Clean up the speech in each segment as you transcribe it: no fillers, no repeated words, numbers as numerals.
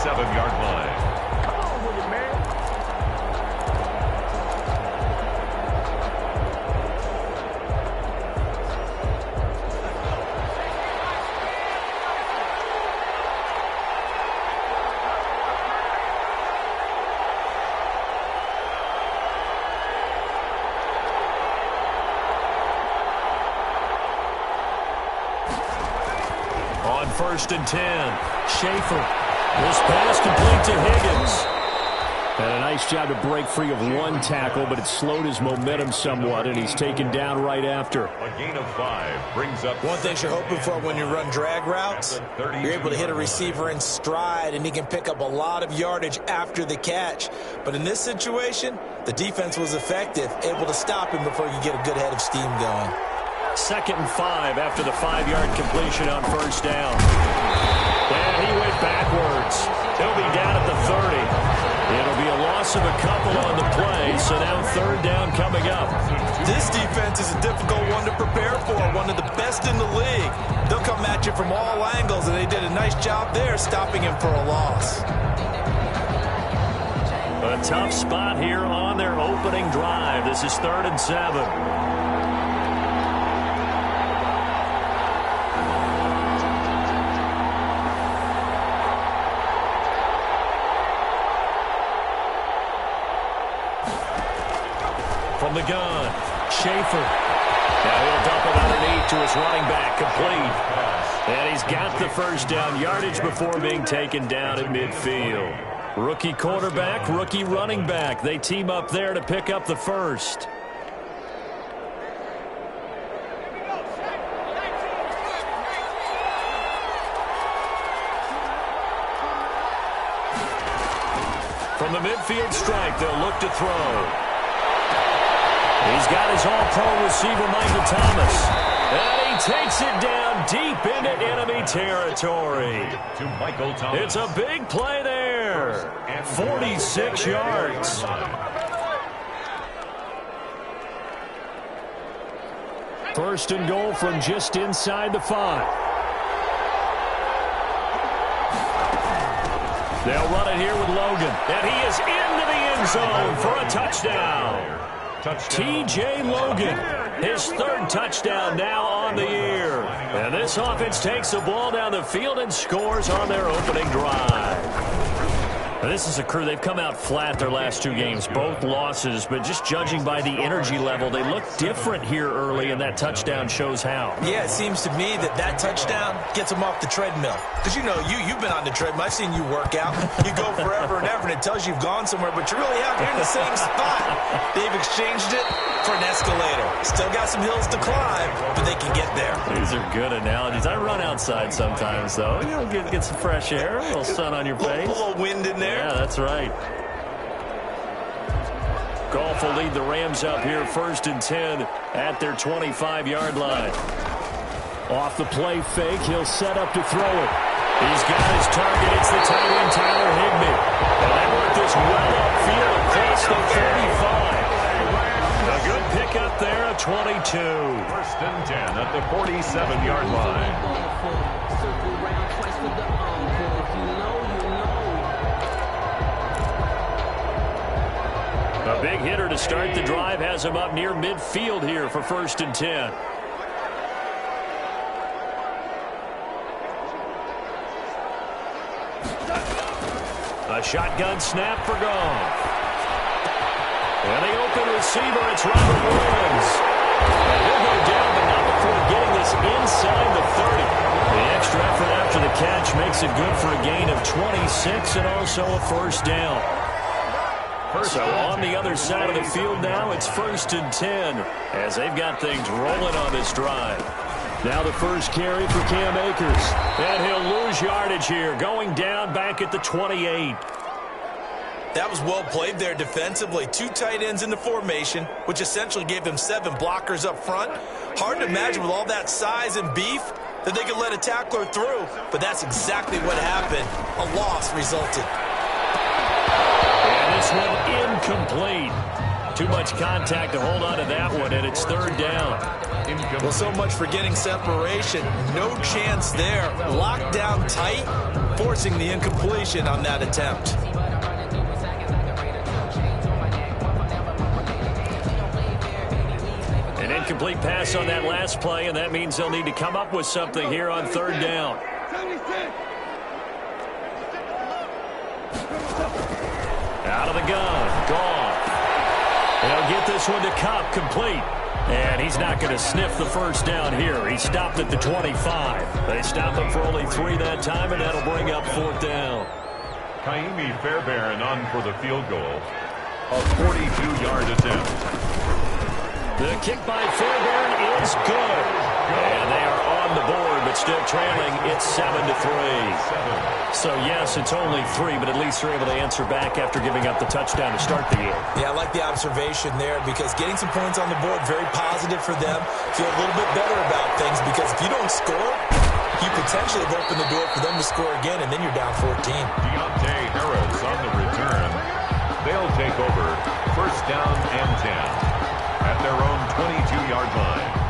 47-yard line. Come on with it, man. On 1st and 10, Schaefer. This pass complete to Higgins. And a nice job to break free of one tackle, but it slowed his momentum somewhat, and he's taken down right after. A gain of 5 brings up... One thing you're hoping for when you run drag routes, you're able to hit a receiver in stride, and he can pick up a lot of yardage after the catch. But in this situation, the defense was effective, able to stop him before you get a good head of steam going. 2nd and 5 after the 5-yard completion on 1st down. And he went backwards. He'll be down at the 30. It'll be a loss of a couple on the play, so now 3rd down coming up. This defense is a difficult one to prepare for, one of the best in the league. They'll come at you from all angles, and they did a nice job there stopping him for a loss. A tough spot here on their opening drive. This is 3rd and 7. From the gun, Schaefer. Now he'll dump it underneath to his running back, complete. And he's got the 1st down yardage before being taken down at midfield. Rookie quarterback, rookie running back. They team up there to pick up the 1st. From the midfield strike, they'll look to throw. He's got his all-pro receiver, Michael Thomas. And he takes it down deep into enemy territory. To Michael Thomas. It's a big play there. 46 yards. First and goal from just inside the 5. They'll run it here with Logan. And he is into the end zone for a touchdown. T.J. Logan, his 3rd touchdown now on the year. And this offense takes the ball down the field and scores on their opening drive. Now, this is a crew, they've come out flat their last 2 games, both losses, but just judging by the energy level, they look different here early, and that touchdown shows how. Yeah, it seems to me that touchdown gets them off the treadmill. Because, you know, you've been on the treadmill. I've seen you work out. You go forever and ever, and it tells you you've gone somewhere, but you're really out here in the same spot. They've exchanged it for an escalator. Still got some hills to climb, but they can get there. These are good analogies. I run outside sometimes, though. You know, get some fresh air, a little sun on your face. A little wind in there. Yeah, that's right. Goff will lead the Rams up here 1st and 10 at their 25-yard line. Off the play fake, he'll set up to throw it. He's got his target. It's the tight end, Tyler Higbee. And they work this well upfield across the 45. A good pickup there at 22. 1st and 10 at the 47-yard line. A big hitter to start the drive has him up near midfield here for 1st and 10. A shotgun snap for Goff. And the open receiver, it's Robert Williams. And he'll go down, but not before getting this inside the 30. The extra effort after the catch makes it good for a gain of 26 and also a 1st down. So on the other side of the field now, it's 1st and 10 as they've got things rolling on this drive. Now the first carry for Cam Akers. And he'll lose yardage here, going down back at the 28. That was well played there defensively. 2 tight ends in the formation, which essentially gave them 7 blockers up front. Hard to imagine with all that size and beef that they could let a tackler through, but that's exactly what happened. A loss resulted. And this one incomplete. Too much contact to hold on to that one, and it's 3rd down. Well, so much for getting separation. No chance there. Locked down tight. forcing the incompletion on that attempt. An incomplete pass on that last play, and that means they'll need to come up with something here on third down. Out of the gun. Gone. They'll get this one to Cobb, complete. And he's not going to sniff the first down here. He stopped at the 25. They stop him for only 3 that time, and that'll bring up fourth down. Kaimi Fairbairn on for the field goal. A 42-yard attempt. The kick by Fairbairn is good. And they are on the board, but still trailing. It's 7-3. So, yes, it's only 3, but at least they're able to answer back after giving up the touchdown to start the year. Yeah, I like the observation there because getting some points on the board, very positive for them. Feel a little bit better about things because if you don't score, you potentially have opened the door for them to score again, and then you're down 14. Deontay Harris on the return. They'll take over first down and 10 at their own 22-yard line.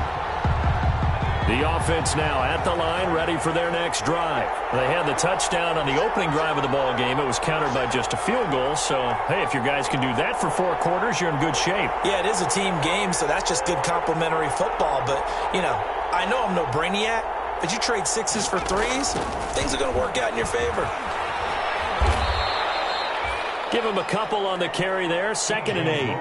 The offense now at the line, ready for their next drive. They had the touchdown on the opening drive of the ball game. It was countered by just a field goal. So, hey, if your guys can do that for 4 quarters, you're in good shape. Yeah, it is a team game, so that's just good complimentary football. But, you know, I know I'm no brainiac, but you trade 6s for 3s, things are going to work out in your favor. Give him a couple on the carry there. 2nd and 8.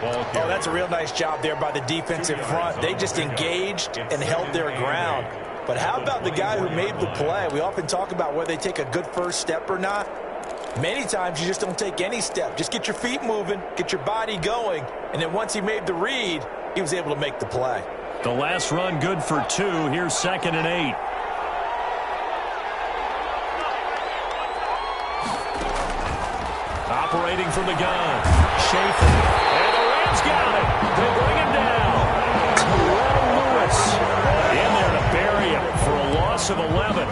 Oh, that's a real nice job there by the defensive front. They just engaged and held their ground. But how about the guy who made the play? We often talk about whether they take a good first step or not. Many times you just don't take any step. Just get your feet moving, get your body going, and then once he made the read, he was able to make the play. The last run good for 2. Here's 2nd and 8. Operating from the gun. Schaefer. And the Rams got it. They bring him down. Terrell Lewis in there to bury him for a loss of 11.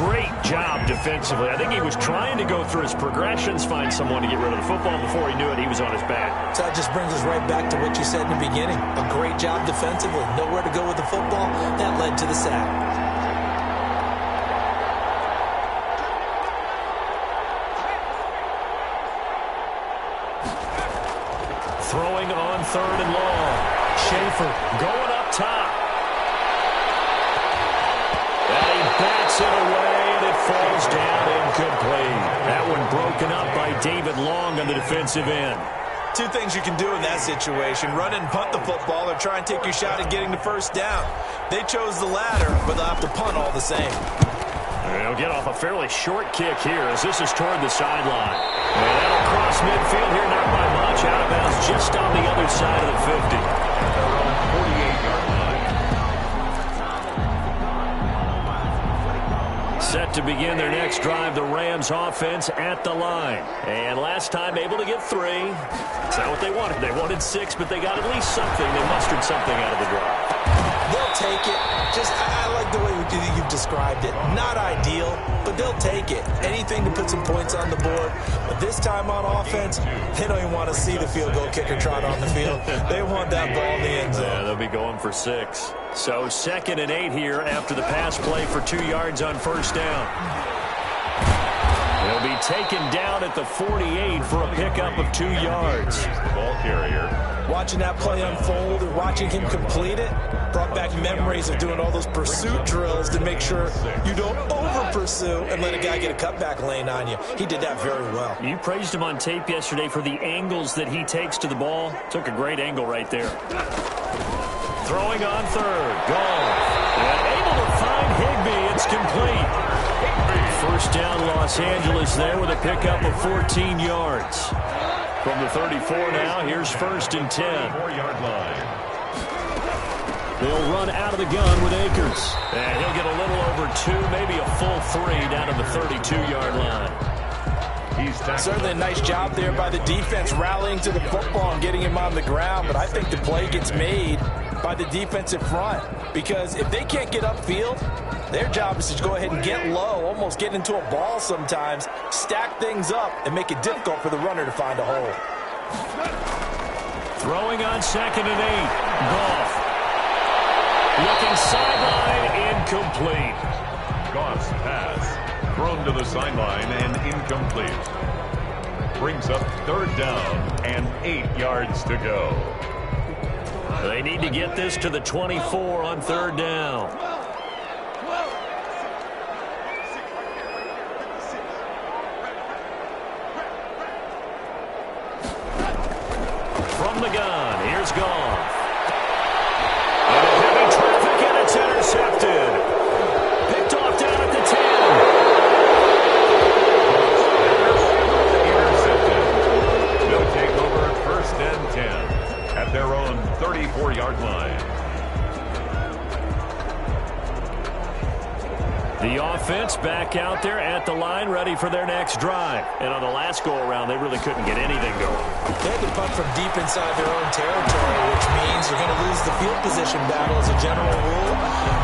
Great job defensively. I think he was trying to go through his progressions, find someone to get rid of the football. Before he knew it, he was on his back. So that just brings us right back to what you said in the beginning. A great job defensively. Nowhere to go with the football. That led to the sack. Throwing on 3rd and long. Schaefer going up top. And he bats it away, and it falls down incomplete. That one broken up by David Long on the defensive end. 2 things you can do in that situation. Run and punt the football or try and take your shot at getting the first down. They chose the latter, but they'll have to punt all the same. They'll get off a fairly short kick here as this is toward the sideline. And that'll cross midfield here, not by much. Out of bounds just on the other side of the 50. Their own 48-yard line. Set to begin their next drive, the Rams offense at the line. And last time able to get 3. It's not what they wanted. They wanted 6, but they got at least something. They mustered something out of the drive. They'll take it. I like the way you've described it. Not ideal, but they'll take it. Anything to put some points on the board. But this time on offense, they don't even want to see the field goal kicker trot on the field. They want that ball in the end zone. Yeah, they'll be going for 6. So 2nd and 8 here after the pass play for 2 yards on first down. They'll be taken down at the 48 for a pickup of 2 yards. The ball carrier. Watching that play unfold and watching him complete it brought back memories of doing all those pursuit drills to make sure you don't over-pursue and let a guy get a cutback lane on you. He did that very well. You praised him on tape yesterday for the angles that he takes to the ball. Took a great angle right there. Throwing on 3rd. Gone. And able to find Higbee. It's complete. First down Los Angeles there with a pickup of 14 yards. From the 34 now, here's 1st and 10. 4-yard line. They'll run out of the gun with Akers. And he'll get a little over 2, maybe a full 3 down to the 32-yard line. Certainly a nice job there by the defense rallying to the football and getting him on the ground. But I think the play gets made by the defensive front. Because if they can't get upfield, their job is to go ahead and get low, almost get into a ball sometimes, stack things up, and make it difficult for the runner to find a hole. Throwing on 2nd and 8. Goff. Looking sideline, incomplete. Goff's pass Thrown to the sideline and incomplete. Brings up third down and 8 yards to go. They need to get this to the 24 on third down. From the gun, here's Goff. And heavy traffic, and it's intercepted. Picked off down at the 10. Intercepted. They'll take over first and 10 at their own 34-yard line. The offense back out there at the line, ready for their next drive. And on the last go-around, they really couldn't get anything going. They had to punt from deep inside their own territory, which means you're going to lose the field position battle as a general rule.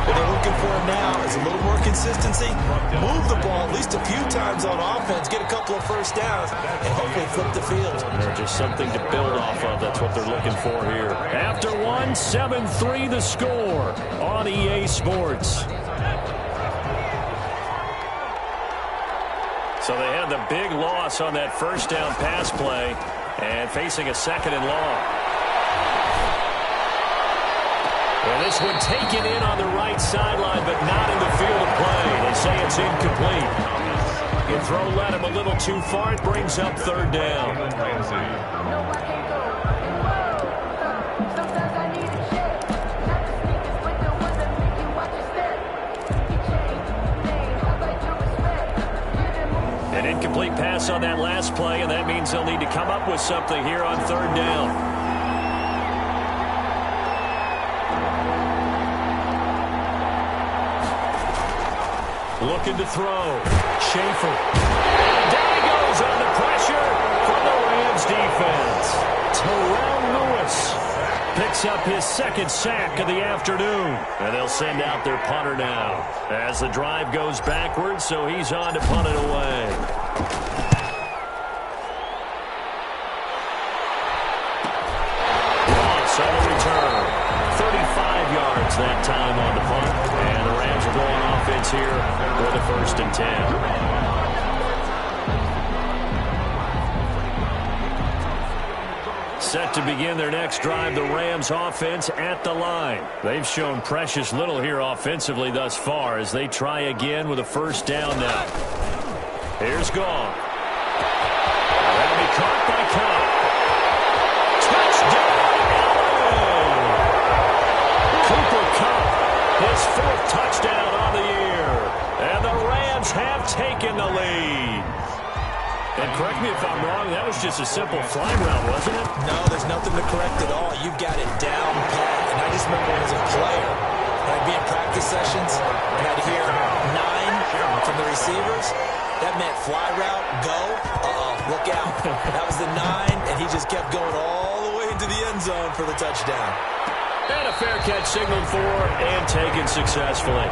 What they're looking for now is a little more consistency, move the ball at least a few times on offense, get a couple of first downs, and hopefully flip the field. There's just something to build off of. That's what they're looking for here. After one, 7-3 the score on EA Sports. So they had the big loss on that first down pass play and facing a second and long. Well, this one taken in on the right sideline, but not in the field of play. They say it's incomplete. The throw led him a little too far. It brings up third down. An incomplete pass on that last play, and that means they'll need to come up with something here on third down. Looking to throw. Schaefer. And down he goes under pressure from the Rams defense. Terrell Lewis picks up his second sack of the afternoon. And they'll send out their punter now as the drive goes backwards, so he's on to punt it away. Ross on the return. 35 yards that time on the punt. And the Rams are going offense here with a first and 10. Set to begin their next drive, the Rams offense at the line. They've shown precious little here offensively thus far as they try again with a first down now. Here's Goff. That'll be caught by Cobb. Touchdown, LA! Cooper Kupp, his fourth touchdown on the year. And the Rams have taken the lead. And correct me if I'm wrong, that was just a simple fly route, wasn't it? No, there's nothing to correct at all. You've got it down pat. And I just remember as a player, when I'd be in practice sessions, and I'd hear 9 from the receivers. That meant fly route, go, look out. That was the 9, and he just kept going all the way into the end zone for the touchdown. And a fair catch signaled for and taken successfully.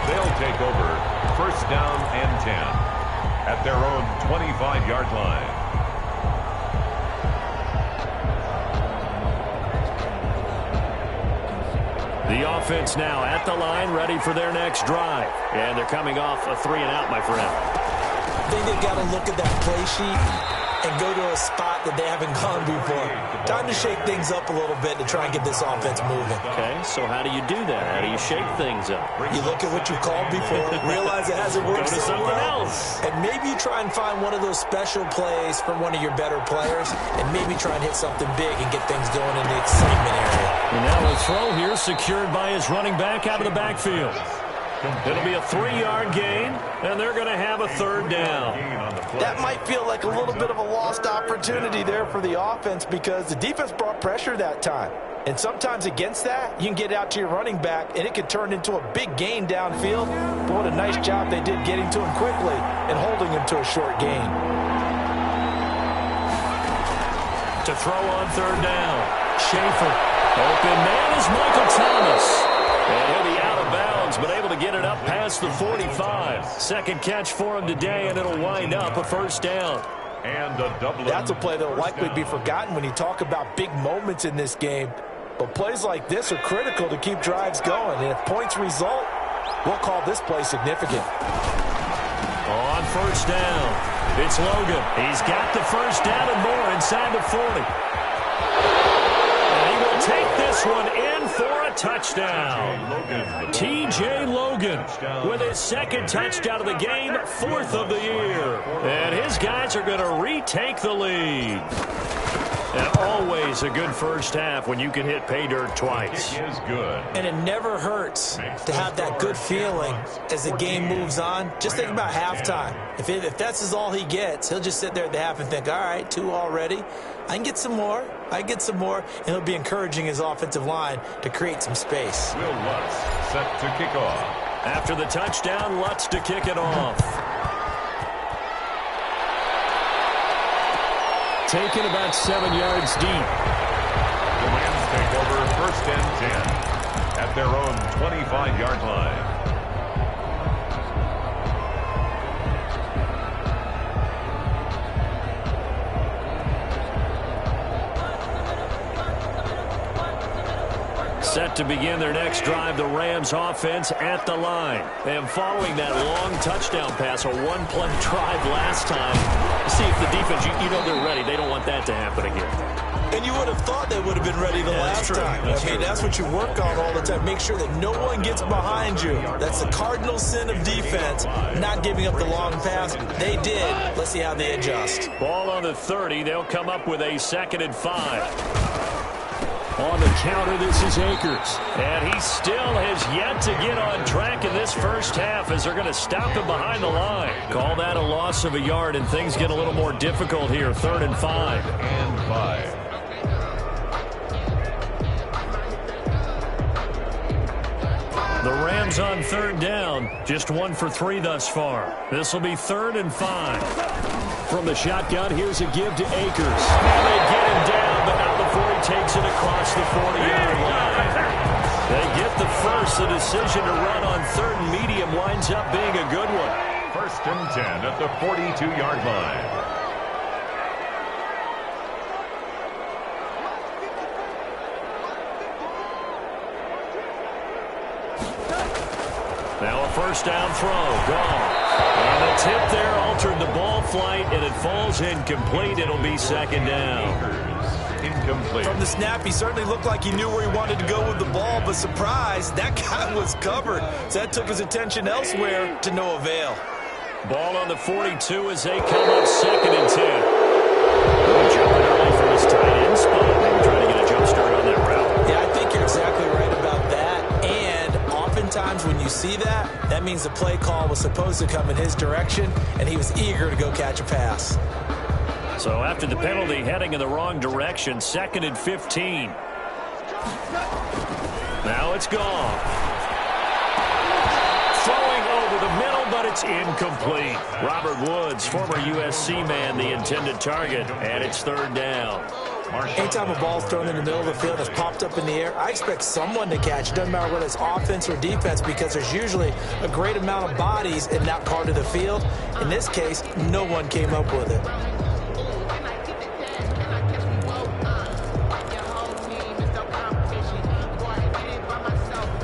They'll take over first down and 10 at their own 25-yard line. The offense now at the line, ready for their next drive. And they're coming off a 3-and-out, my friend. I think they've got to look at that play sheet and go to a spot that they haven't gone before. Time to shake things up a little bit to try and get this offense moving. Okay, so how do you do that? How do you shake things up? You look at what you called before, realize it hasn't worked Go to so something well, else. and maybe you try and find one of those special plays from one of your better players, and maybe try and hit something big and get things going in the excitement area. And now a throw here secured by his running back out of the backfield. It'll be a 3-yard gain, and they're going to have a third down. That might feel like a little bit of a lost opportunity there for the offense because the defense brought pressure that time. And sometimes against that, you can get out to your running back, and it could turn into a big gain downfield. But what a nice job they did getting to him quickly and holding him to a short gain. To throw on third down, Schaefer. Open man is Michael Thomas. And he'll be out of bounds, but able to get it up past the 45. Second catch for him today, and it'll wind up a first down. And a double. That's a play that will likely be forgotten when you talk about big moments in this game. But plays like this are critical to keep drives going. And if points result, We'll call this play significant. On first down, it's Logan. He's got the first down and more inside the 40. And he will take this one in for a touchdown. T.J. Logan with his second touchdown of the game, 4th of the year. And his guys are going to retake the lead. And always a good first half when you can hit pay dirt twice. It is good. And it never hurts to have that good feeling as the game moves on. Just think about halftime. If that's all he gets, he'll just sit there at the half and think, all right, 2 already. I can get some more. I get some more. And he'll be encouraging his offensive line to create some space. Will Lutz set to kick off. After the touchdown, Lutz to kick it off. Taken about 7 yards deep. The Rams take over 1st and 10 at their own 25-yard line. Set to begin their next drive, the Rams offense at the line. And following that long touchdown pass, a one-play drive last time, see if the defense, you know they're ready. They don't want that to happen again. And you would have thought they would have been ready the last time. That's what you work on all the time. Make sure that no one gets behind you. That's the cardinal sin of defense, not giving up the long pass. They did. Let's see how they adjust. Ball on the 30. They'll come up with a 2nd and 5. On the counter, this is Akers. And he still has yet to get on track in this first half as they're going to stop him behind the line. Call that a loss of a yard, and things get a little more difficult here. 3rd and 5. And 5. The Rams on 3rd down. Just 1 for 3 thus far. This will be 3rd and 5. From the shotgun, here's a give to Akers. And they get him down, but not before he takes it across the 40-yard line. They get the first. The decision to run on 3rd and medium winds up being a good one. 1st and 10 at the 42-yard line. Now a first down throw. Gone. And the tip there altered the ball flight, and it falls incomplete. It'll be 2nd down. Incomplete. From the snap, he certainly looked like he knew where he wanted to go with the ball, but surprise, that guy was covered. So that took his attention elsewhere to no avail. Ball on the 42 as they come up 2nd and 10. Jumping early for his tight end spot. Maybe trying to get a jump start on that route. Yeah, I think you're exactly right about that. And oftentimes when you see that, that means the play call was supposed to come in his direction, and he was eager to go catch a pass. So after the penalty, heading in the wrong direction, 2nd and 15. Now it's gone. Throwing over the middle, but it's incomplete. Robert Woods, former USC man, the intended target, and it's 3rd down. Anytime a ball's thrown in the middle of the field that's popped up in the air, I expect someone to catch. It doesn't matter whether it's offense or defense, because there's usually a great amount of bodies in that part of the field. In this case, no one came up with it.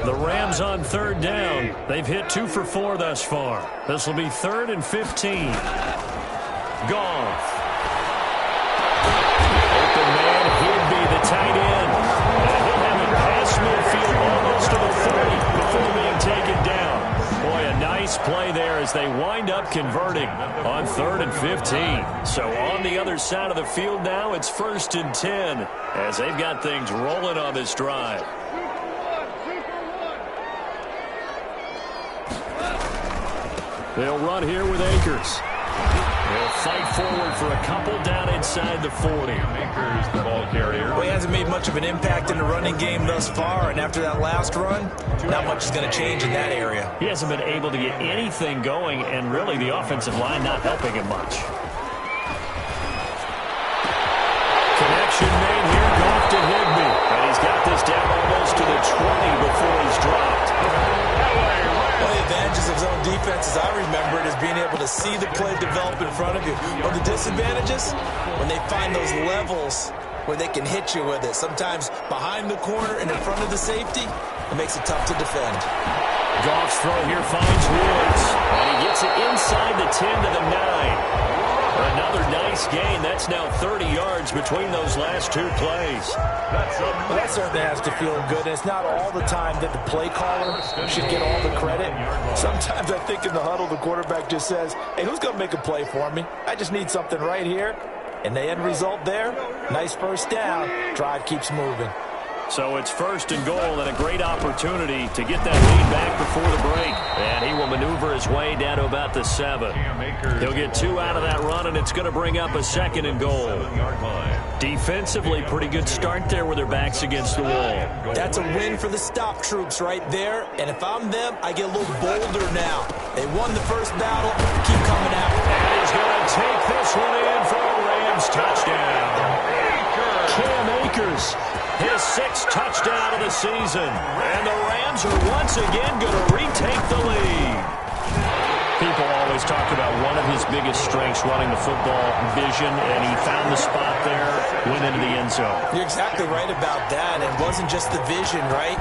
The Rams on 3rd down. They've hit 2 for 4 thus far. This will be 3rd and 15. Goff. Open man, he'll be the tight end. And he'll have it past midfield almost to the 30 before being taken down. Boy, a nice play there as they wind up converting on 3rd and 15. So on the other side of the field now, it's 1st and 10 as they've got things rolling on this drive. They'll run here with Akers. They'll fight forward for a couple down inside the 40. Akers, the ball carrier. Well, he hasn't made much of an impact in the running game thus far, and after that last run, not much is going to change in that area. He hasn't been able to get anything going, and really the offensive line not helping him much. Connection made here, Goff to Higbee. And he's got this down almost to the 20 before he's dropped. One of the advantages of zone defense, as I remember it, is being able to see the play develop in front of you. One of the disadvantages, when they find those levels where they can hit you with it. Sometimes behind the corner and in front of the safety, it makes it tough to defend. Goff's throw here finds Woods. And he gets it inside the 10 to the 9. Another nice gain. That's now 30 yards between those last two plays. Well, that certainly has to feel good. And it's not all the time that the play caller should get all the credit. Sometimes I think in the huddle, the quarterback just says, hey, who's going to make a play for me? I just need something right here. And the end result there, nice first down. Drive keeps moving. So it's 1st and goal and a great opportunity to get that lead back before the break. And he will maneuver his way down to about the 7. He'll get 2 out of that run, and it's going to bring up a 2nd and goal. Defensively, pretty good start there with their backs against the wall. That's a win for the stop troops right there. And if I'm them, I get a little bolder now. They won the first battle. Keep coming out. And he's going to take this one in for a Rams touchdown. Cam Akers, his 6th touchdown of the season. And the Rams are once again going to retake the lead. People always talk about one of his biggest strengths running the football, vision, and he found the spot there, went into the end zone. You're exactly right about that. It wasn't just the vision, right?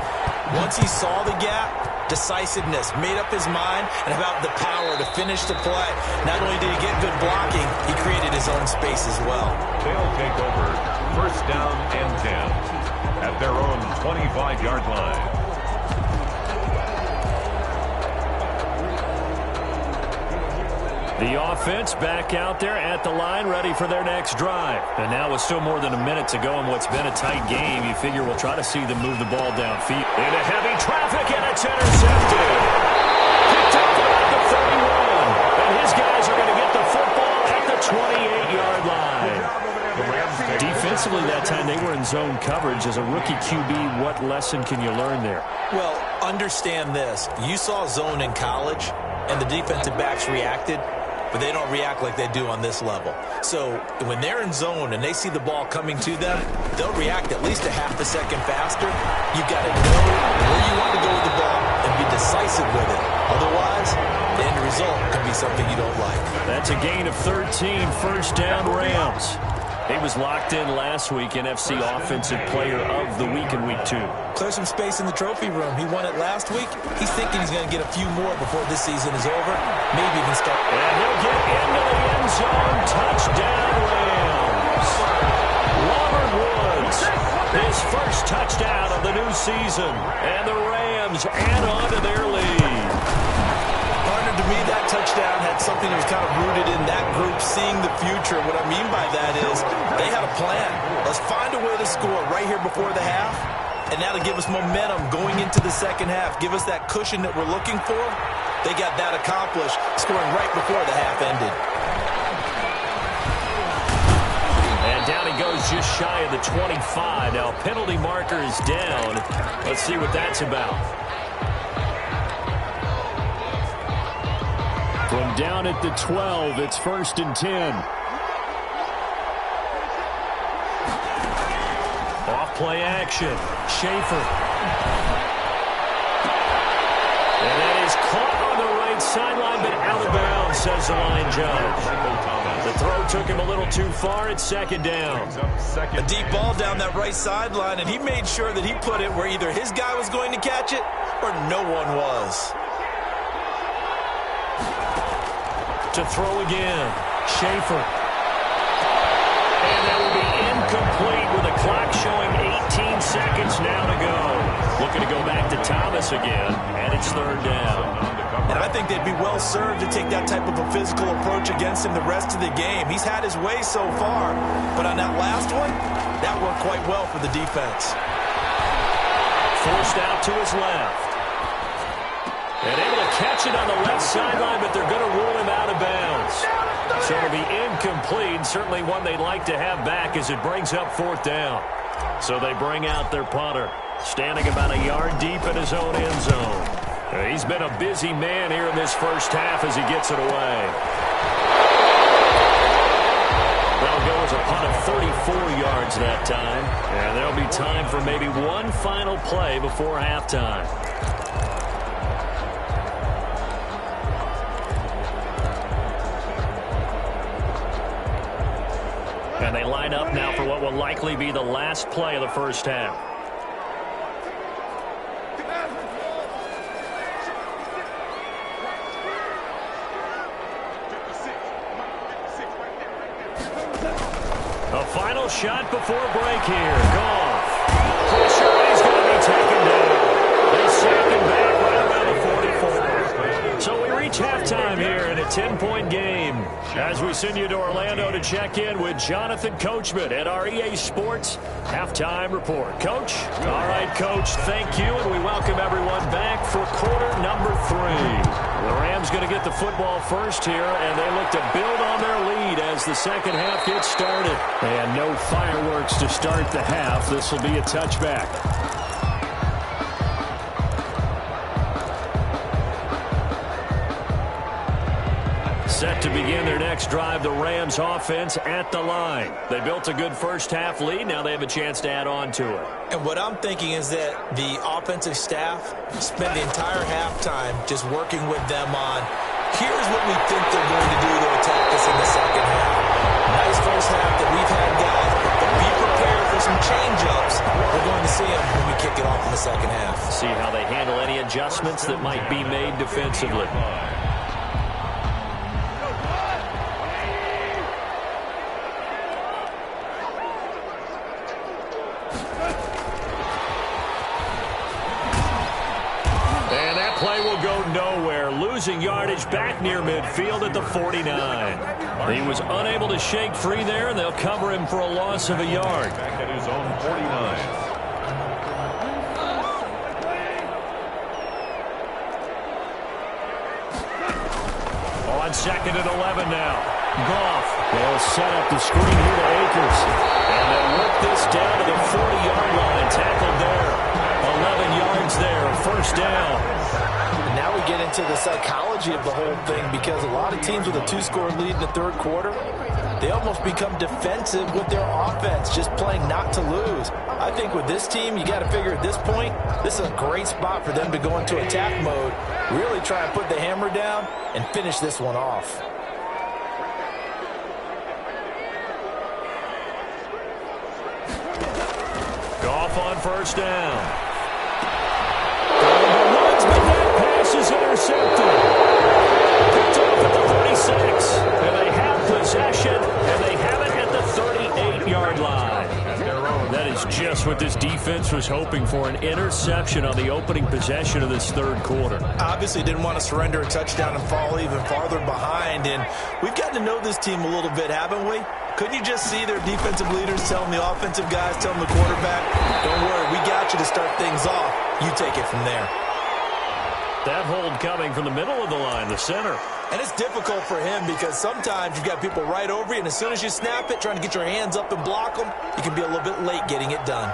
Once he saw the gap, decisiveness, made up his mind, and about the power to finish the play. Not only did he get good blocking, he created his own space as well. They'll take over 1st down and 10 at their own 25-yard line. The offense back out there at the line, ready for their next drive. And now with still more than a minute to go in what's been a tight game, you figure we'll try to see them move the ball downfield. Into heavy traffic, and it's intercepted. Picked up at the 31. And his guys are going to get the football at the 28-yard line. Defensively that time, they were in zone coverage. As a rookie QB, what lesson can you learn there? Well, understand this. You saw zone in college, and the defensive backs reacted, but they don't react like they do on this level. So when they're in zone and they see the ball coming to them, they'll react at least a half a second faster. You've got to know where you want to go with the ball and be decisive with it. Otherwise, the end result can be something you don't like. That's a gain of 13, 1st down Rams. He was locked in last week, NFC Offensive Player of the Week in Week 2. Clear some space in the trophy room. He won it last week. He's thinking he's going to get a few more before this season is over. Maybe even start. And he'll get into the end zone. Touchdown, Rams. Robert Woods, his 1st touchdown of the new season. And the Rams add on to their lead. To me, that touchdown had something that was kind of rooted in that group seeing the future. What I mean by that is they had a plan. Let's find a way to score right here before the half, and that'll give us momentum going into the 2nd half, give us that cushion that we're looking for. They got that accomplished, scoring right before the half ended. And down he goes just shy of the 25. Now, penalty marker is down. Let's see what that's about. From down at the 12, it's 1st and 10. Off play action. Schaefer. And that is caught on the right sideline, but out of bounds, says the line judge. The throw took him a little too far. It's 2nd down. A deep ball down that right sideline, and he made sure that he put it where either his guy was going to catch it or no one was. To throw again. Schaefer. And that will be incomplete with the clock showing 18 seconds now to go. Looking to go back to Thomas again, and it's 3rd down. And I think they'd be well served to take that type of a physical approach against him the rest of the game. He's had his way so far, but on that last one, that worked quite well for the defense. Forced out to his left. And able to catch it on the left sideline, but they're going to rule him out of bounds. So it'll be incomplete, certainly one they'd like to have back as it brings up 4th down. So they bring out their punter, standing about a yard deep in his own end zone. He's been a busy man here in this 1st half as he gets it away. That'll go as a punt of 34 yards that time. And there'll be time for maybe one final play before halftime. And they line up now for what will likely be the last play of the 1st half. final shot before break here. Goff. Pressure, he's going to be taken down. They sack him back right around the 44. So we reach halftime here in a 10-point game as we send you to Orlando to check in with Jonathan Coachman at our EA Sports Halftime Report. Coach? All right, Coach, thank you, and we welcome everyone back for quarter number 3. The Rams going to get the football first here, and they look to build on their lead as the second half gets started. And no fireworks to start the half. This will be a touchback. Set to begin their next drive, the Rams offense at the line. They built a good first half lead. Now they have a chance to add on to it. And what I'm thinking is that the offensive staff spent the entire halftime just working with them on, here's what we think they're going to do to attack us in the second half. Nice first half that we've had, guys, but be prepared for some change-ups. We're going to see them when we kick it off in the second half. See how they handle any adjustments that might be made defensively. Play will go nowhere, losing yardage back near midfield at the 49. He was unable to shake free there, and they'll cover him for a loss of a yard. Back at his own 49. On second and 11 now. Goff. They'll set up the screen here to Akers. And they'll work this down to the 40-yard line. Tackled there. 11 yards there. First down. Now we get into the psychology of the whole thing, because a lot of teams with a 2-score lead in the third quarter, they almost become defensive with their offense, just playing not to lose. I think with this team, you got to figure at this point, this is a great spot for them to go into attack mode, really try and put the hammer down and finish this one off. Goff on first down. Is intercepted. Picked off at the 36. And they have possession, and they have it at the 38-yard line. That is just what this defense was hoping for, an interception on the opening possession of this third quarter. Obviously didn't want to surrender a touchdown and fall even farther behind, and we've gotten to know this team a little bit, haven't we? Couldn't you just see their defensive leaders telling the offensive guys, telling the quarterback, don't worry, we got you to start things off. You take it from there. That hold coming from the middle of the line, the center. And it's difficult for him because sometimes you've got people right over you, and as soon as you snap it, trying to get your hands up and block them, you can be a little bit late getting it done.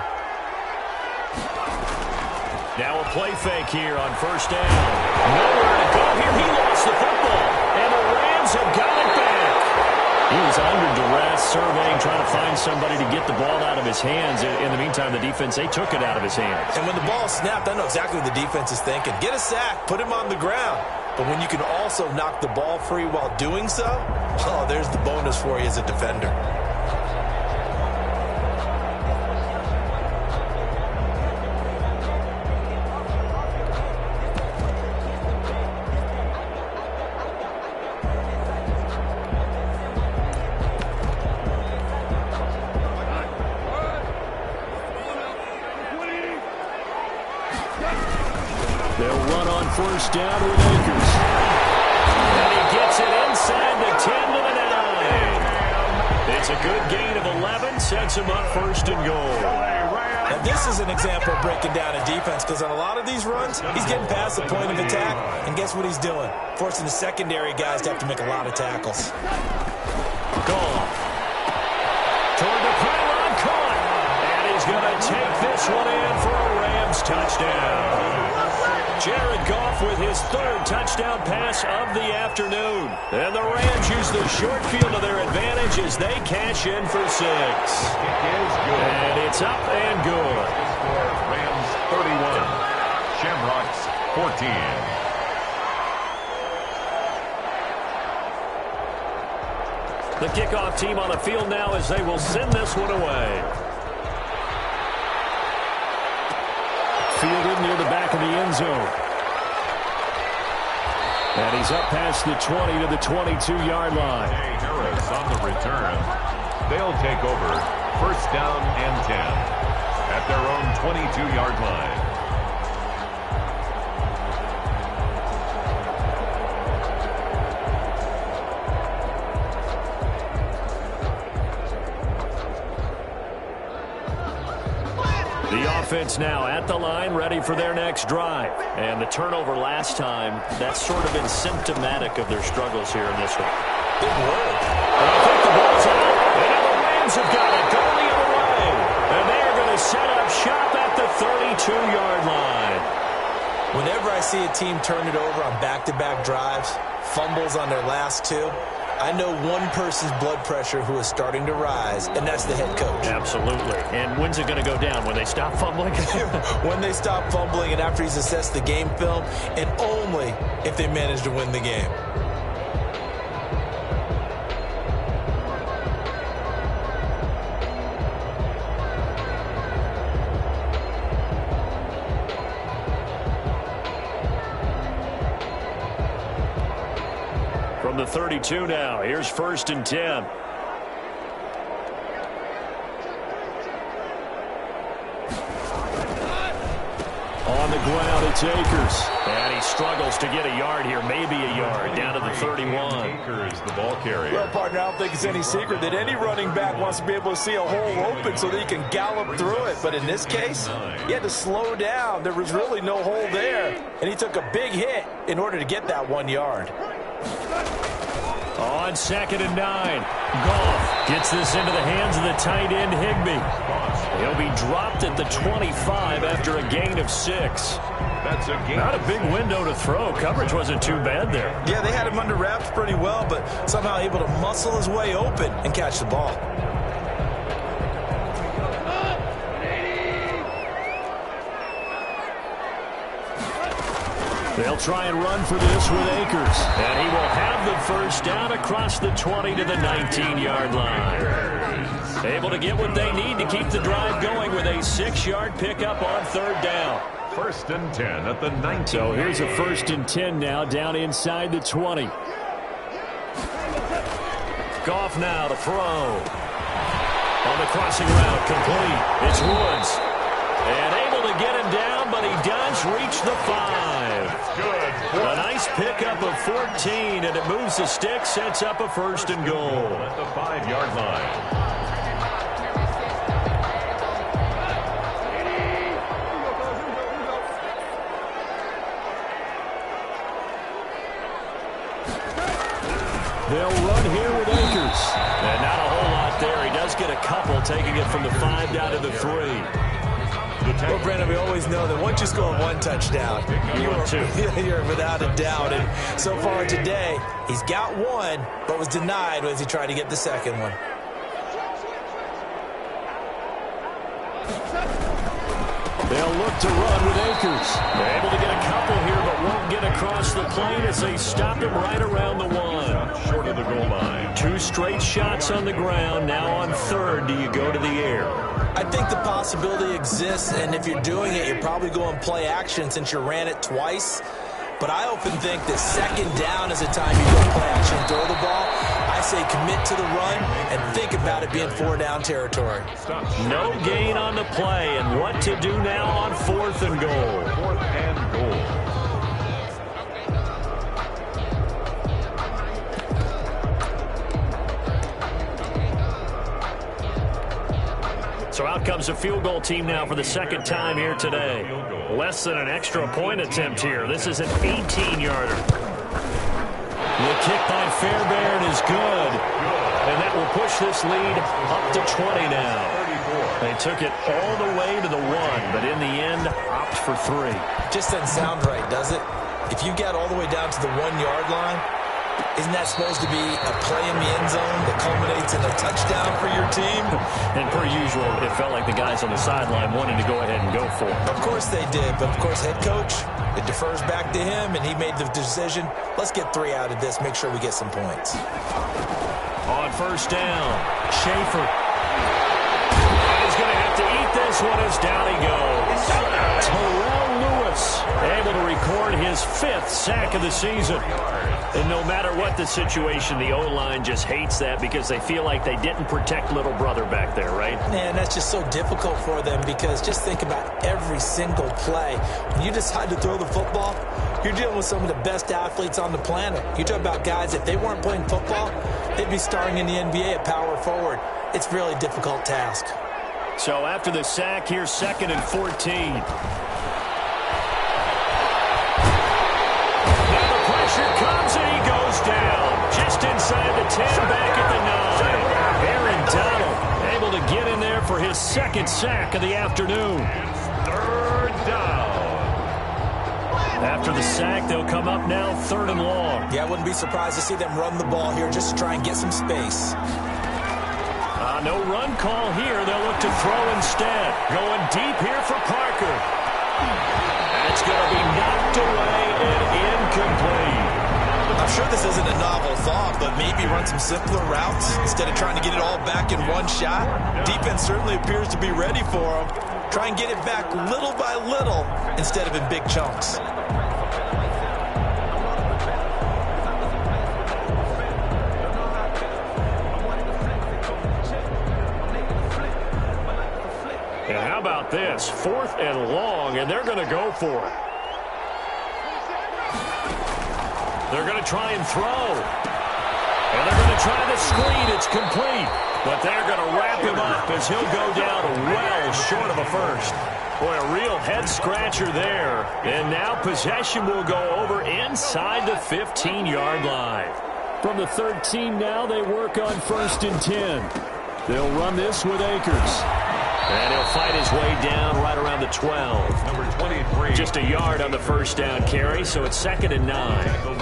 Now a play fake here on first down. Nowhere to go here. He lost the football, and the Rams have got it back. He was under duress, surveying, trying to find somebody to get the ball out of his hands. In the meantime, the defense, they took it out of his hands. And when the ball snapped, I know exactly what the defense is thinking. Get a sack, put him on the ground. But when you can also knock the ball free while doing so, oh, there's the bonus for you as a defender. They'll run on first down with Akers. And he gets it inside the 10 to the 9. It's a good gain of 11, sets him up first and goal. And this is an example of breaking down a defense, because on a lot of these runs, he's getting past the point of attack, and guess what he's doing? Forcing the secondary guys to have to make a lot of tackles. Goal. Toward the pylon, caught. And he's going to take this one in for a Rams touchdown. Jared Goff with his third touchdown pass of the afternoon. And the Rams use the short field to their advantage as they cash in for 6. And it's up and good. Rams 31, Shamrocks 14. The kickoff team on the field now as they will send this one away. Fielded near the back of the end zone. And he's up past the 20 to the 22-yard line. Harris on the return. They'll take over First down and 10 at their own 22-yard line. The offense now at the line, ready for their next drive. And the turnover last time, that's sort of been symptomatic of their struggles here in this one. Good word. And I think the ball's out. And now the Rams have got it going the other way. And they are going to set up shop at the 32-yard line. Whenever I see a team turn it over on back-to-back drives, fumbles on their last two, I know one person's blood pressure who is starting to rise, and that's the head coach. Absolutely. And when's it going to go down? When they stop fumbling? When they stop fumbling and after he's assessed the game film, and only if they manage to win the game. From the 32 now, here's 1st and 10. On the ground, it's Akers. And he struggles to get a yard here, maybe a yard, down to the 31. Akers, the ball carrier. Well, partner, I don't think it's any secret that any running back wants to be able to see a hole open so that he can gallop through it. But in this case, he had to slow down. There was really no hole there. And he took a big hit in order to get that 1 yard. On 2nd and 9, Goff gets this into the hands of the tight end, Higbee. He'll be dropped at the 25 after a gain of 6. That's a gain. Not a big window to throw. Coverage wasn't too bad there. Yeah, they had him under wraps pretty well, but somehow able to muscle his way open and catch the ball. They'll try and run for this with Akers. And he will have the first down across the 20 to the 19-yard line. Able to get what they need to keep the drive going with a 6-yard pickup on 3rd down. 1st and 10 at the 19. So here's a 1st and 10 now down inside the 20. Goff now to throw. On the crossing route, complete. It's Woods. And able to get him down, but he does reach the 5. Good. A nice pickup of 14, and it moves the stick, sets up a 1st and goal. At the 5-yard line. They'll run here with Akers. And not a whole lot there. He does get a couple, taking it from the 5 down to the 3. Well, Brandon, we always know that once you score 1 touchdown, you're without a doubt. And so far today, he's got 1, but was denied as he tried to get the 2nd one. They'll look to run with Akers. They're able to get a couple here, but won't get across the plane as they stop him right around the 1. Short of the goal line. 2 straight shots on the ground. Now on 3rd, do you go to the air? I think the possibility exists, and if you're doing it, you're probably going play action since you ran it twice. But I often think that 2nd down is the time you go play action and throw the ball. I say commit to the run and think about it being 4-down territory. No gain on the play, and what to do now on 4th and goal. 4th and goal. So out comes a field goal team now for the 2nd time here today. Less than an extra point attempt here. This is an 18-yarder. The kick by Fairbairn is good. And that will push this lead up to 20 now. They took it all the way to the 1, but in the end, opt for 3. Just doesn't sound right, does it? If you get all the way down to the 1-yard line, isn't that supposed to be a play in the end zone that culminates in a touchdown for your team? And per usual, it felt like the guys on the sideline wanted to go ahead and go for it. Of course they did, but of course head coach, it defers back to him, and he made the decision, let's get 3 out of this, make sure we get some points. On 1st down, Schaefer. He's going to have to eat this one as down he goes. Terrell Lewis able to record his his 5th sack of the season. And no matter what the situation, the O-line just hates that because they feel like they didn't protect little brother back there, right? Man, that's just so difficult for them because just think about every single play. When you decide to throw the football, you're dealing with some of the best athletes on the planet. You talk about guys, if they weren't playing football, they'd be starring in the NBA at power forward. It's a really difficult task. So after the sack, here's 2nd and 14. Pressure comes and he goes down. Just inside the 10, back at the 9. Aaron Donald able to get in there for his 2nd sack of the afternoon. 3rd down. After the sack, they'll come up now 3rd and long. Yeah, I wouldn't be surprised to see them run the ball here just to try and get some space. No run call here. They'll look to throw instead. Going deep here for Parker. That's going to be knocked away and incomplete. I'm sure this isn't a novel thought, but maybe run some simpler routes instead of trying to get it all back in one shot. Defense certainly appears to be ready for them. Try and get it back little by little instead of in big chunks. And how about this? 4th and long, and they're going to go for it. They're going to try and throw. And they're going to try the screen. It's complete. But they're going to wrap him up as he'll go down well short of a first. Boy, a real head-scratcher there. And now possession will go over inside the 15-yard line. From the 13 now, they work on 1st and 10. They'll run this with Akers. And he'll fight his way down right around the 12. Number 23. Just a yard on the 1st down carry, so it's 2nd and 9.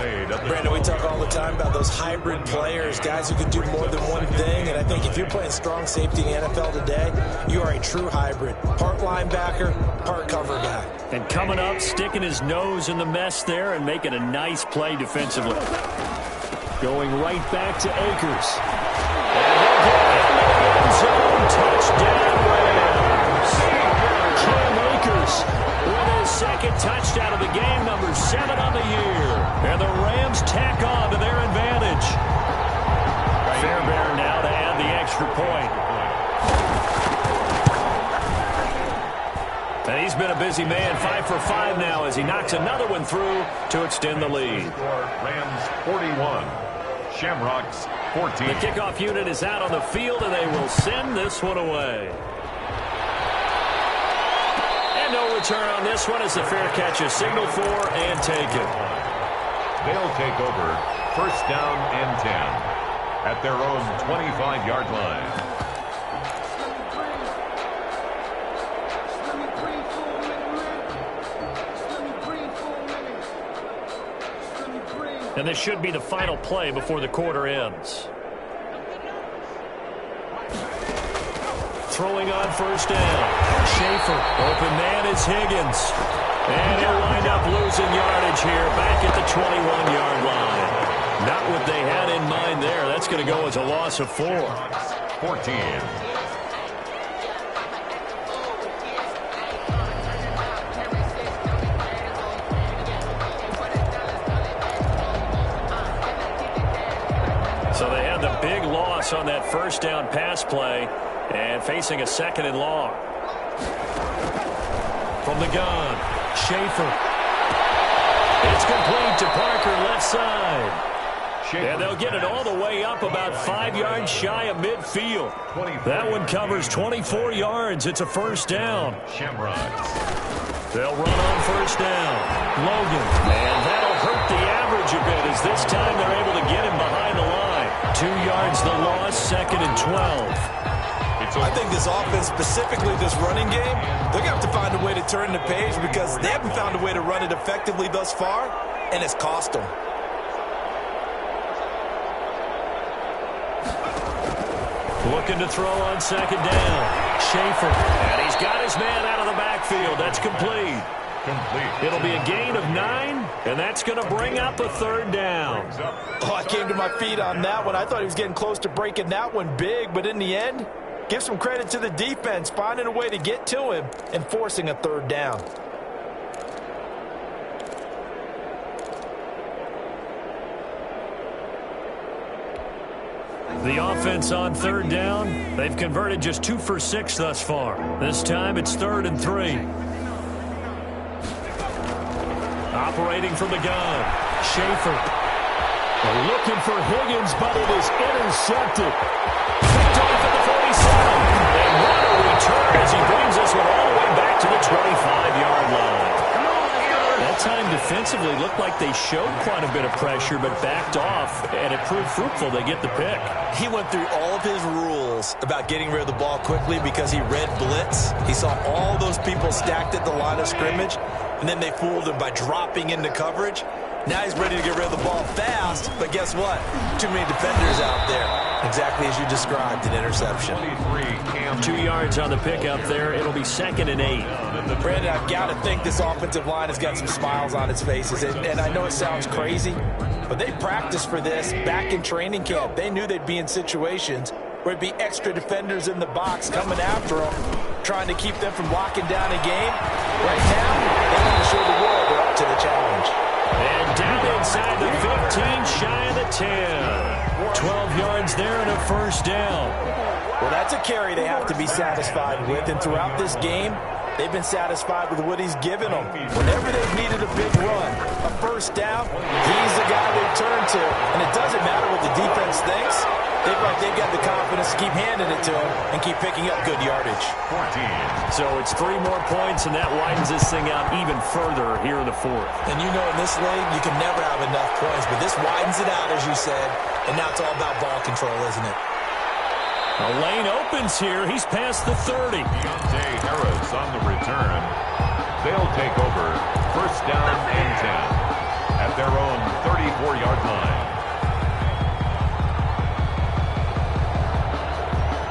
Brandon, we talk all the time about those hybrid players, guys who can do more than one thing. And I think if you're playing strong safety in the NFL today, you are a true hybrid. Part linebacker, part cover guy. And coming up, sticking his nose in the mess there and making a nice play defensively. Going right back to Akers. And zone touchdown Rams. Cam Akers with his 2nd touchdown of the game, number 7 on the year. And the Rams tack on to their advantage. Fairbairn now to add the extra point. And he's been a busy man, 5 for 5 now as he knocks another one through to extend the lead. Rams 41, Shamrocks 14. The kickoff unit is out on the field, and they will send this one away. And no return on this one as the fair catch is signaled for and taken. They'll take over 1st down and 10 at their own 25-yard line. And this should be the final play before the quarter ends. Throwing on 1st down. Schaefer. Open man is Higgins. And he'll wind up losing yardage here back at the 21-yard line. Not what they had in mind there. That's going to go as a loss of 4. 14. So they had the big loss on that 1st down pass play and facing a 2nd and long. From the gun, Schaefer. It's complete to Parker left side. And they'll get it all the way up about 5 yards shy of midfield. That one covers 24 yards. It's a 1st down. Shamrocks. They'll run on 1st down. Logan. And that'll hurt the average a bit as this time they're able to get him behind the line. 2 yards the loss, 2nd and 12. I think this offense, specifically this running game, they're going to have to find a way to turn the page because they haven't found a way to run it effectively thus far, and it's cost them. Looking to throw on 2nd down. Schaefer. And he's got his man out of the backfield. That's complete. It'll be a gain of 9, and that's going to bring up a 3rd down. Oh, I came to my feet on that one. I thought he was getting close to breaking that one big, but in the end, give some credit to the defense, finding a way to get to him and forcing a 3rd down. The offense on third down, they've converted just 2 for 6 thus far. This time it's 3rd and 3. Operating from the gun, Schaefer. They're looking for Higgins, but it is intercepted. Picked off at the 47. And what a return as he brings this one all the way back to the 25-yard line. That time defensively looked like they showed quite a bit of pressure but backed off, and it proved fruitful. They get the pick. He went through all of his rules about getting rid of the ball quickly because he read blitz. He saw all those people stacked at the line of scrimmage, and then they fooled him by dropping into coverage. Now he's ready to get rid of the ball fast, but guess what? Too many defenders out there. Exactly as you described, an interception. 2 yards on the pickup there. It'll be 2nd and 8. Brandon, I've got to think this offensive line has got some smiles on its faces. And I know it sounds crazy, but they practiced for this back in training camp. They knew they'd be in situations where it'd be extra defenders in the box coming after them, trying to keep them from locking down a game. Right now, they want to show the world they're up to the challenge. And down inside the 15, shy of the 10. 12 yards there and a first down. Well, that's a carry they have to be satisfied with. And throughout this game, they've been satisfied with what he's given them. Whenever they've needed a big run, a first down, he's the guy they turn to. And it doesn't matter what the defense thinks. They've got the confidence to keep handing it to him and keep picking up good yardage. 14. So it's 3 more points, and that widens this thing out even further here in the 4th. And you know in this league, you can never have enough points, but this widens it out, as you said, and now it's all about ball control, isn't it? A lane opens here. He's past the 30. Deontay Harris on the return. They'll take over 1st down and 10 at their own 34-yard line.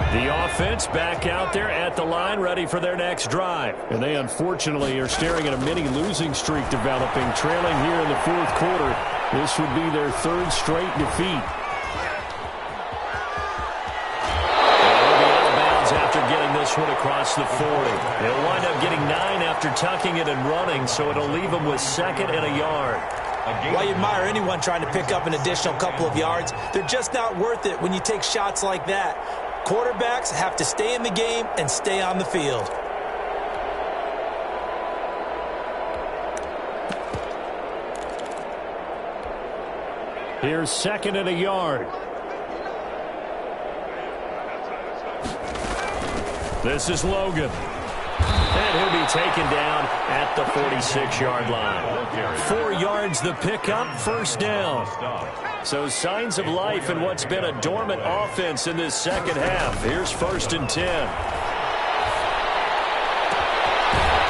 The offense back out there at the line, ready for their next drive. And they unfortunately are staring at a mini losing streak developing, trailing here in the 4th quarter. This would be their 3rd straight defeat. They'll be out of bounds after getting this one across the 40. They'll wind up getting 9 after tucking it and running, so it'll leave them with 2nd and a yard. While you admire anyone trying to pick up an additional couple of yards, they're just not worth it when you take shots like that. Quarterbacks have to stay in the game and stay on the field. Here's 2nd and a yard. This is Logan. And he'll be taken down at the 46-yard line. 4 yards the pickup, 1st down. So signs of life in what's been a dormant offense in this 2nd half. Here's 1st and 10.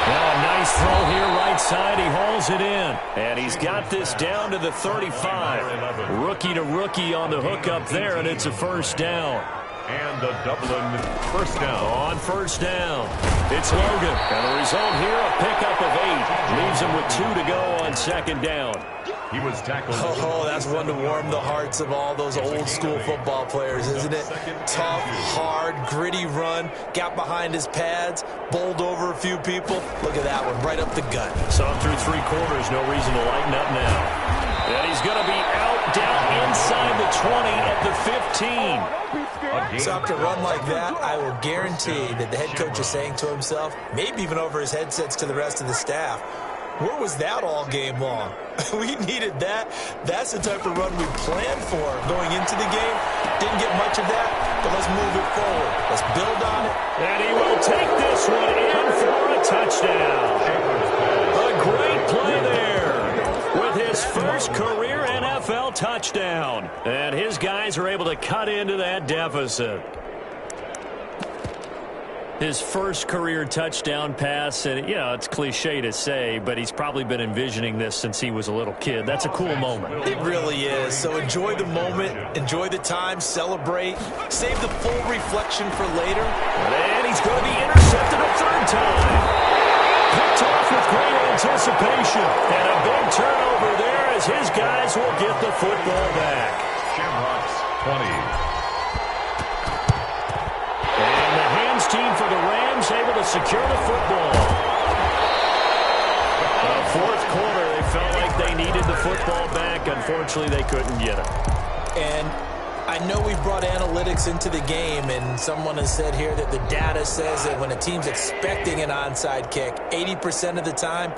Now a nice throw here right side. He hauls it in. And he's got this down to the 35. Rookie to rookie on the hook up there, and it's a 1st down. And a Dublin 1st down. On 1st down, it's Logan. And the result here, a pickup of 8. Leaves him with 2 to go on 2nd down. He was tackled. Oh, that's one to warm the hearts of all those old school football players, isn't it? Tough, hard, gritty run. Got behind his pads, bowled over a few people. Look at that one, right up the gut. So through 3 quarters, no reason to lighten up now. And he's going to be out down inside the 20 at the 15. So after a run like that, I will guarantee that the head coach is saying to himself, maybe even over his headsets to the rest of the staff, where was that all game long? We needed that. That's the type of run we planned for going into the game. Didn't get much of that, but let's move it forward. Let's build on it. And he will take this one in for a touchdown. A great play there with his first career NFL touchdown. And his guys are able to cut into that deficit. His first career touchdown pass, and you know, it's cliche to say, but he's probably been envisioning this since he was a little kid. That's a cool moment. It really is. So enjoy the moment, enjoy the time, celebrate, save the full reflection for later. And he's going to be intercepted a 3rd time. Picked off with great anticipation. And a big turnover there as his guys will get the football back. Shamrocks 20. And the hands team for the Rams able to secure the football. The 4th quarter, they felt like they needed the football back. Unfortunately, they couldn't get it. And I know we've brought analytics into the game, and someone has said here that the data says that when a team's expecting an onside kick, 80% of the time,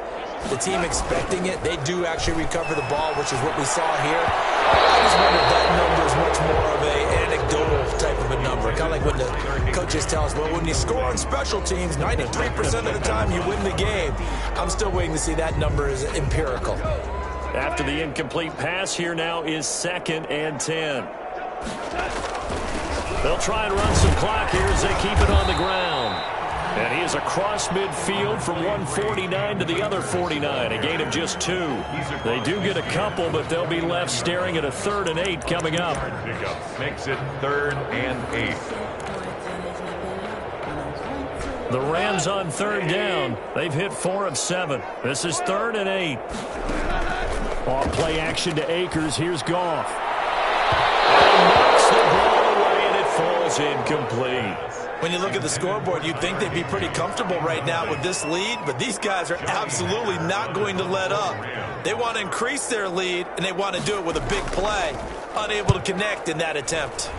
the team expecting it, they do actually recover the ball, which is what we saw here. I just wonder if that number is much more of an anecdotal type of a number. Kind of like when the coaches tell us, well, when you score on special teams, 93% of the time you win the game. I'm still waiting to see that number is empirical. After the incomplete pass, here now is 2nd and 10. They'll try and run some clock here as they keep it on the ground. And he is across midfield from 149 to the other 49, a gain of just 2. They do get a couple, but they'll be left staring at a 3rd and 8 coming up. Makes it 3rd and 8. The Rams on 3rd down. They've hit 4 of 7. This is 3rd and 8. Off play action to Akers. Here's Goff. And knocks the ball away, and it falls incomplete. When you look at the scoreboard, you'd think they'd be pretty comfortable right now with this lead, but these guys are absolutely not going to let up. They want to increase their lead, and they want to do it with a big play. Unable to connect in that attempt.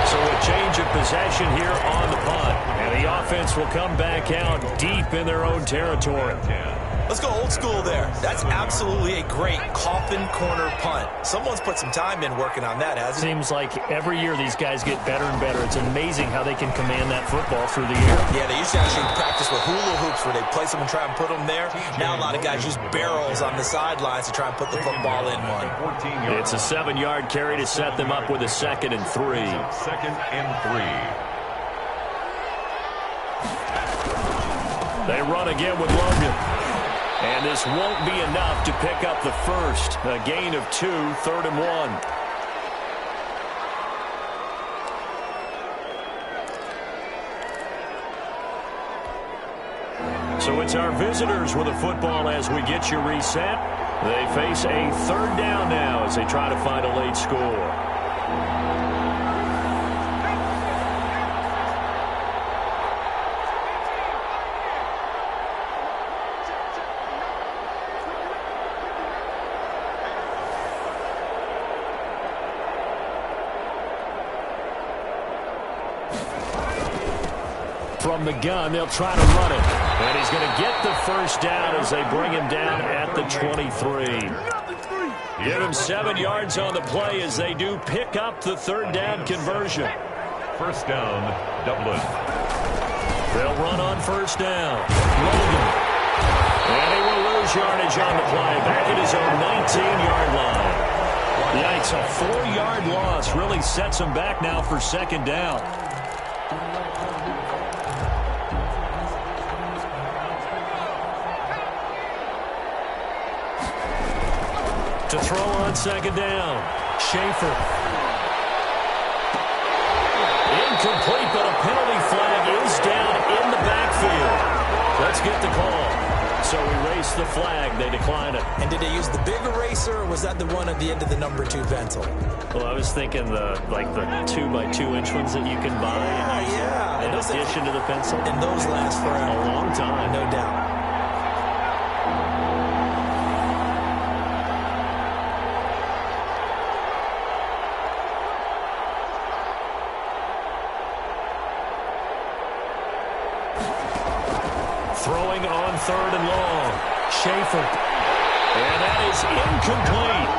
So a change of possession here on the punt. And the offense will come back out deep in their own territory. Let's go old school there. That's absolutely a great coffin corner punt. Someone's put some time in working on that, hasn't it? Seems like every year these guys get better and better. It's amazing how they can command that football through the air. Yeah, they used to actually practice with hula hoops where they place them and try and put them there. Now a lot of guys use barrels on the sidelines to try and put the football in one. It's a 7-yard carry to set them up with a 2nd and 3. 2nd and 3. They run again with Logan. And this won't be enough to pick up the first. A gain of 2, 3rd and 1. So it's our visitors with the football as we get you reset. They face a 3rd down now as they try to find a late score. From the gun, they'll try to run it. And he's going to get the first down as they bring him down at the 23. Give him 7 yards on the play as they do pick up the 3rd down conversion. 1st down, Dublin. They'll run on 1st down. Logan. And he will lose yardage on the play. Back at his own 19-yard line. Yikes, a 4-yard loss really sets him back now for 2nd down. To throw on 2nd down. Schaefer. Incomplete, but a penalty flag is down in the backfield. Let's get the call. So erase the flag. They decline it. And did they use the big eraser, or was that the one at the end of the number 2 pencil? Well, I was thinking the 2x2-inch ones that you can buy. Yeah. In addition to the pencil. And those last forever. A long time. No doubt. Throwing on 3rd and long. Schaefer. And that is incomplete.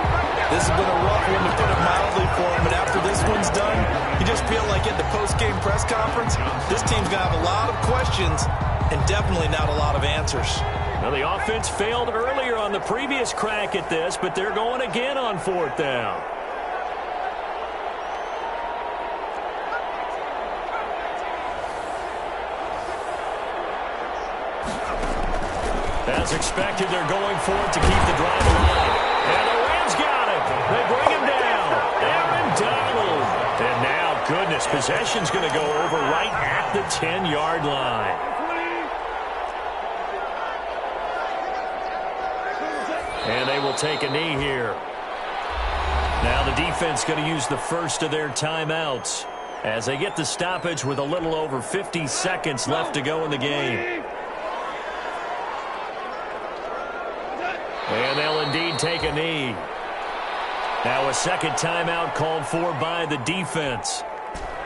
This has been a rough one, to put it mildly, for him. But after this one's done, you just feel like at the post-game press conference, this team's going to have a lot of questions and definitely not a lot of answers. Now, the offense failed earlier on the previous crack at this, but they're going again on 4th down. As expected, they're going for it to keep the drive alive. And the Rams got it. They bring him down. Aaron Donald. And now, goodness, possession's going to go over right at the 10-yard line. And they will take a knee here. Now the defense going to use the first of their timeouts as they get the stoppage with a little over 50 seconds left to go in the game. And they'll indeed take a knee. Now a second timeout called for by the defense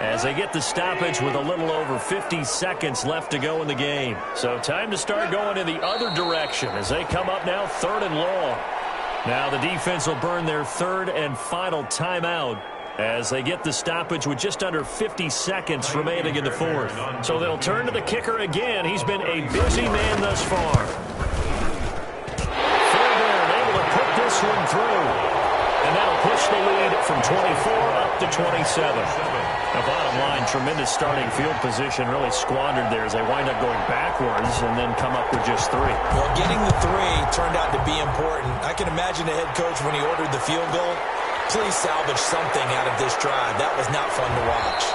as they get the stoppage with a little over 50 seconds left to go in the game. So time to start going in the other direction as they come up now 3rd and long. Now the defense will burn their 3rd and final timeout as they get the stoppage with just under 50 seconds remaining in the 4th. So they'll turn to the kicker again. He's been a busy man thus far. Fairbairn able to put this one through. And that'll push the lead from 24 up to 27. Now, bottom line, tremendous starting field position, really squandered there as they wind up going backwards and then come up with just 3. Well, getting the 3 turned out to be important. I can imagine the head coach when he ordered the field goal. Please salvage something out of this drive. That was not fun to watch.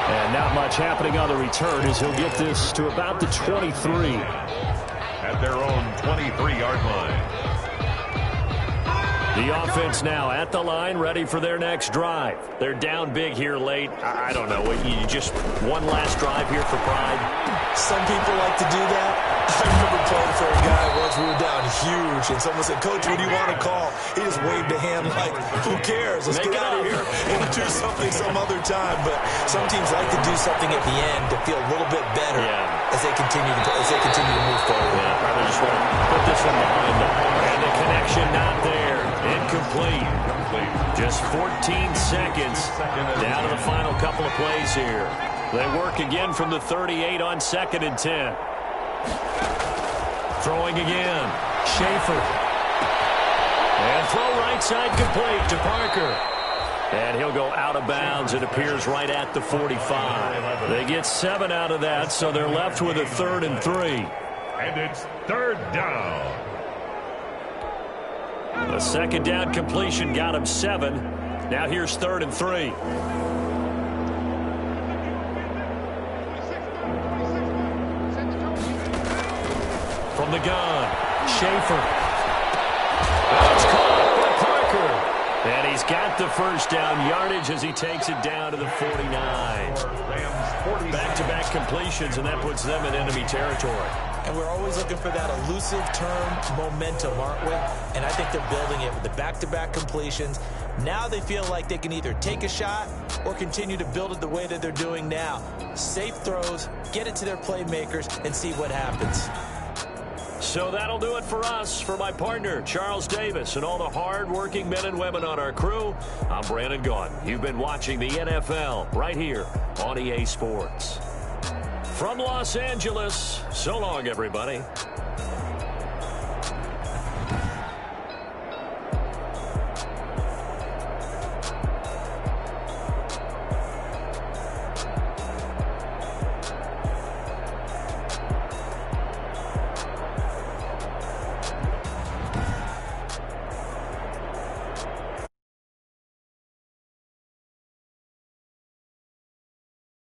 And not much happening on the return as he'll get this to about the 23. At their own 23-yard line. The offense now at the line, ready for their next drive. They're down big here late. I don't know. You just one last drive here for pride? Some people like to do that. I remember playing for a guy once. We were down huge, and someone said, "Coach, what do you want to call?" He just waved a hand like, "Who cares? Let's get out of here and do something some other time." But some teams like to do something at the end to feel a little bit better as they continue to move forward. Yeah, probably just want to put this one behind them. And the connection not there. Incomplete. Just 14 seconds down to the final couple of plays here. They work again from the 38 on 2nd and 10. Throwing again. Schaefer. And throw right side complete to Parker. And he'll go out of bounds. It appears right at the 45. They get 7 out of that, so they're left with a 3rd and 3. And it's 3rd down. A 2nd down completion got him 7. Now here's 3rd and 3. From the gun, Schaefer. That's caught by Parker. And he's got the first down yardage as he takes it down to the 49. Back-to-back completions, and that puts them in enemy territory. And we're always looking for that elusive term momentum, aren't we? And I think they're building it with the back-to-back completions. Now they feel like they can either take a shot or continue to build it the way that they're doing now. Safe throws, get it to their playmakers, and see what happens. So that'll do it for us. For my partner, Charles Davis, and all the hard-working men and women on our crew, I'm Brandon Gaudin. You've been watching the NFL right here on EA Sports. From Los Angeles, so long, everybody.